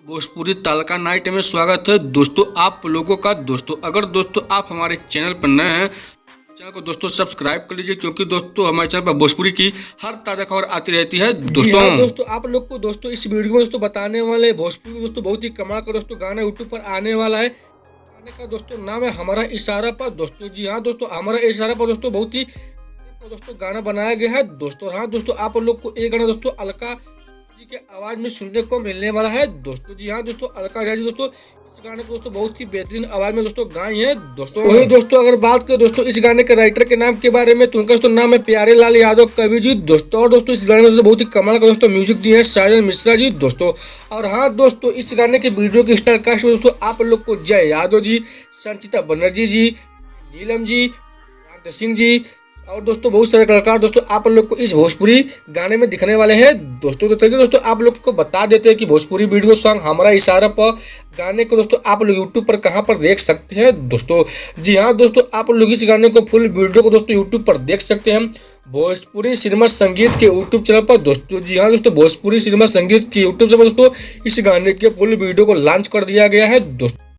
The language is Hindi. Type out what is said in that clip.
भोजपुरी तड़का नाइट में स्वागत है दोस्तों आप लोगों का। दोस्तों अगर दोस्तों आप हमारे चैनल पर नए हैं, चैनल को दोस्तों सब्सक्राइब कर लीजिए, क्योंकि दोस्तों हमारे चैनल पर भोजपुरी की हर ताज़ा खबर आती रहती है। दोस्तों आप लोग को दोस्तों इस वीडियो में दोस्तों बताने वाले भोजपुरी में दोस्तों बहुत ही कमाल का दोस्तों गाना यूट्यूब पर आने वाला है। गाने का दोस्तों नाम है हमारा इशारा पर। दोस्तों जी हाँ दोस्तों, हमारा इशारा पर दोस्तों बहुत ही दोस्तों गाना बनाया गया है। दोस्तों हाँ दोस्तों, आप लोग को एक गाना दोस्तों अलका जी के आवाज में सुनने को मिलने वाला है। दोस्तों जी हाँ दोस्तों, अलका जी दोस्तों इस गाने को दोस्तों बहुत ही बेहतरीन आवाज में दोस्तों गाई है। दोस्तों वही दोस्तों अगर बात करें दोस्तों इस गाने के राइटर के नाम के बारे में, तो उनका दोस्तों नाम है प्यारे लाल यादव कवि जी। दोस्तों और दोस्तों इस गाने में दोस्तों बहुत ही कमाल का दोस्तों म्यूजिक दिए है साजन मिश्रा जी। दोस्तों और हाँ दोस्तों, इस गाने के वीडियो के स्टार कास्ट में दोस्तों आप लोग को जय यादव जी, संचिता बनर्जी जी, नीलम जी, राम सिंह जी और दोस्तों बहुत सारे कलाकार दोस्तों आप लोग को इस भोजपुरी गाने में दिखने वाले हैं। दोस्तों तो चलिए दोस्तों आप लोग को बता देते हैं कि भोजपुरी वीडियो सॉन्ग हमारा इशारा पर गाने को दोस्तों आप लोग यूट्यूब पर कहां पर देख सकते हैं। दोस्तों जी हाँ दोस्तों, आप लोग इस गाने को फुल वीडियो को दोस्तों यूट्यूब पर देख सकते हैं भोजपुरी सिनेमा संगीत के यूट्यूब चैनल पर। दोस्तों जी हाँ दोस्तों, भोजपुरी सिनेमा संगीत के यूट्यूब चैनल पर दोस्तों इस गाने के फुल वीडियो को लॉन्च कर दिया गया है। दोस्तों